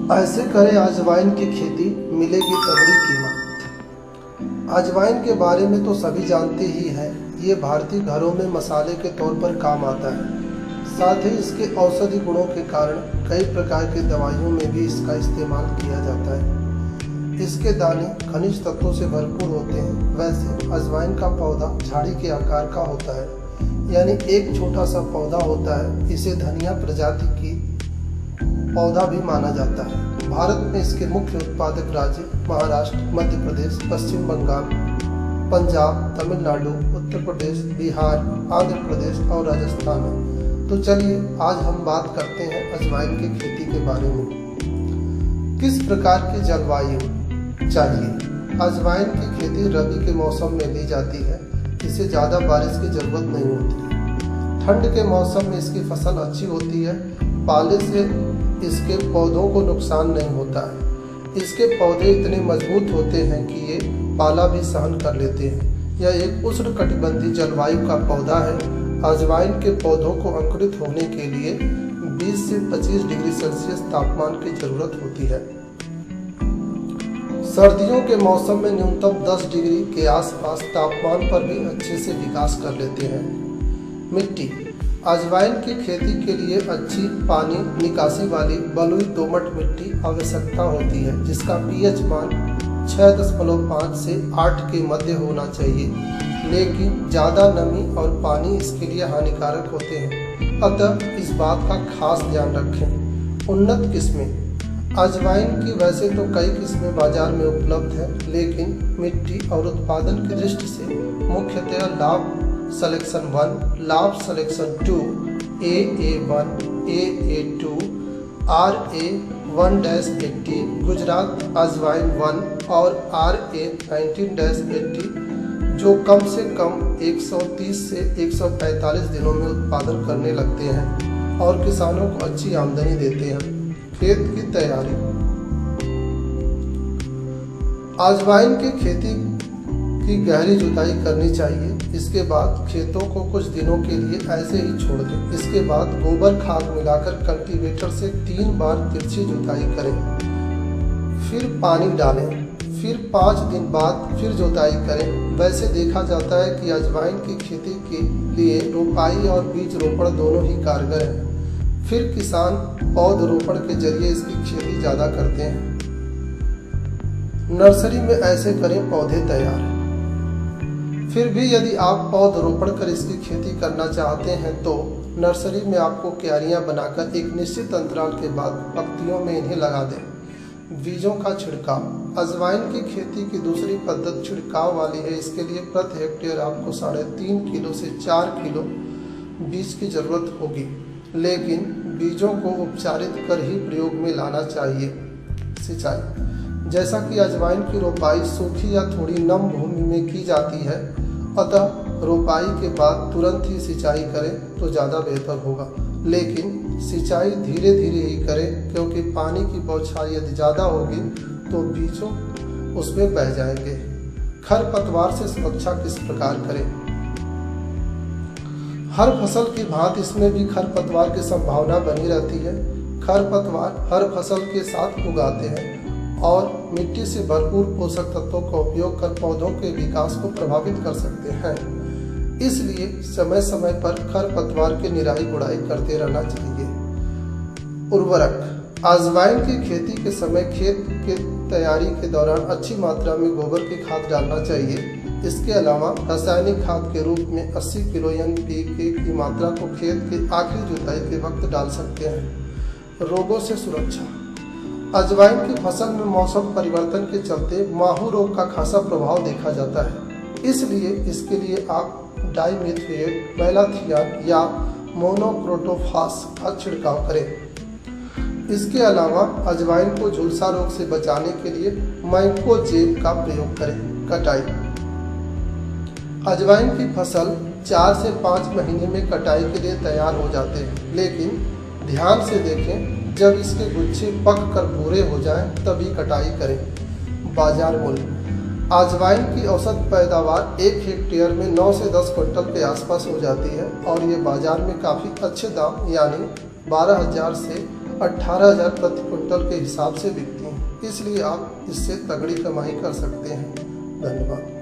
ऐसे करें अजवाइन की खेती, मिलेगी तगड़ी कीमत। अजवाइन के बारे में तो सभी जानते ही हैं। ये भारतीय घरों में मसाले के तौर पर काम आता है। साथ ही इसके औषधि गुणों के कारण कई प्रकार की दवाइयों में भी इसका इस्तेमाल किया जाता है। इसके दाने खनिज तत्वों से भरपूर होते हैं। वैसे अजवाइन का पौधा झाड़ी के आकार का होता है, यानी एक छोटा सा पौधा होता है। इसे धनिया प्रजाति की पौधा भी माना जाता है। भारत में इसके मुख्य उत्पादक राज्य महाराष्ट्र, मध्य प्रदेश, पश्चिम बंगाल, पंजाब, तमिलनाडु, उत्तर प्रदेश, बिहार, आंध्र प्रदेश और राजस्थान है। तो चलिए आज हम बात करते हैं अजवाइन की खेती के बारे में। किस प्रकार की जलवायु चाहिए? अजवाइन की खेती रबी के मौसम में ली जाती है। इसे ज़्यादा बारिश की जरूरत नहीं होती। ठंड के मौसम में इसकी फसल अच्छी होती है। पाले से इसके पौधों को नुकसान नहीं होता है। इसके पौधे इतने मजबूत होते हैं कि ये पाला भी सहन कर लेते हैं। यह एक उष्णकटिबंधीय जलवायु का पौधा है। अजवाइन के पौधों को अंकुरित होने के लिए 20 से 25 डिग्री सेल्सियस तापमान की जरूरत होती है। सर्दियों के मौसम में न्यूनतम 10 डिग्री के आसपास तापमान पर भी अच्छे से विकास कर लेते हैं। मिट्टी। अजवाइन की खेती के लिए अच्छी पानी निकासी वाली बलुई दोमट मिट्टी आवश्यकता होती है, जिसका पीएच मान 6.5 से 8 के मध्य होना चाहिए। लेकिन ज़्यादा नमी और पानी इसके लिए हानिकारक होते हैं, अतः इस बात का खास ध्यान रखें। उन्नत किस्में। अजवाइन की वैसे तो कई किस्में बाजार में उपलब्ध हैं, लेकिन मिट्टी और उत्पादन की दृष्टि से मुख्यतः लाभ सिलेक्शन 1, लाभ selection 2, AA1, AA2, RA1-80, Gujarat अजवाइन 1 और RA19-80 जो कम से कम 130 से 145 दिनों में उत्पादन करने लगते हैं और किसानों को अच्छी आमदनी देते हैं। खेत की तैयारी। अजवाइन की खेती की गहरी जुताई करनी चाहिए। इसके बाद खेतों को कुछ दिनों के लिए ऐसे ही छोड़ दें। इसके बाद गोबर खाद मिलाकर कल्टीवेटर से 3 बार तिरछी जुताई करें, फिर पानी डालें, फिर 5 दिन बाद फिर जुताई करें। वैसे देखा जाता है कि अजवाइन की खेती के लिए रोपाई और बीज रोपण दोनों ही कारगर हैं। फिर किसान पौधरोपण के जरिए इसकी खेती ज़्यादा करते हैं। नर्सरी में ऐसे करें पौधे तैयार। फिर भी यदि आप पौधरोपण कर इसकी खेती करना चाहते हैं तो नर्सरी में आपको क्यारियां बनाकर एक निश्चित अंतराल के बाद पंक्तियों में इन्हें लगा दें। बीजों का छिड़काव। अजवाइन की खेती की दूसरी पद्धति छिड़काव वाली है। इसके लिए प्रति हेक्टेयर आपको 3.5 किलो से 4 किलो बीज की जरूरत होगी, लेकिन बीजों को उपचारित कर ही प्रयोग में लाना चाहिए। सिंचाई। जैसा कि अजवाइन की रोपाई सूखी या थोड़ी नम भूमि में की जाती है, अतः रोपाई के बाद तुरंत ही सिंचाई करें तो ज़्यादा बेहतर होगा। लेकिन सिंचाई धीरे धीरे ही करें, क्योंकि पानी की बौछार यदि ज़्यादा होगी तो बीजों उसमें बह जाएंगे। खरपतवार से सुरक्षा किस प्रकार करें? हर फसल की भांति इसमें भी खरपतवार की संभावना बनी रहती है। खरपतवार हर फसल के साथ उगाते हैं और मिट्टी से भरपूर पोषक तत्वों का उपयोग कर पौधों के विकास को प्रभावित कर सकते हैं। इसलिए समय समय पर खरपतवार की निराई गुड़ाई करते रहना चाहिए। उर्वरक। अजवाइन की खेती के समय खेत के तैयारी के दौरान अच्छी मात्रा में गोबर की खाद डालना चाहिए। इसके अलावा रासायनिक खाद के रूप में 80 किलो NPK की मात्रा को खेत के आखिरी जुताई के वक्त डाल सकते हैं। रोगों से सुरक्षा। अजवाइन की फसल में मौसम परिवर्तन के चलते माहू रोग का खासा प्रभाव देखा जाता है। इसलिए इसके लिए आप डाइमिथाइल, मैलाथियान या मोनोक्रोटोफास का छिड़काव करें। इसके अलावा अजवाइन को झुलसा रोग से बचाने के लिए मैंकोजेब का प्रयोग करें। कटाई। अजवाइन की फसल 4 से 5 महीने में कटाई के लिए तैयार हो जाते हैं, लेकिन ध्यान से देखें, जब इसके गुच्छे पक कर भूरे हो जाएं तभी कटाई करें। बाजार मूल्य। अजवाइन की औसत पैदावार 1 हेक्टेयर में 9 से 10 क्विंटल के आसपास हो जाती है और ये बाजार में काफ़ी अच्छे दाम यानी 12,000 से 18,000 प्रति क्विंटल के हिसाब से बिकती हैं। इसलिए आप इससे तगड़ी कमाई कर सकते हैं। धन्यवाद।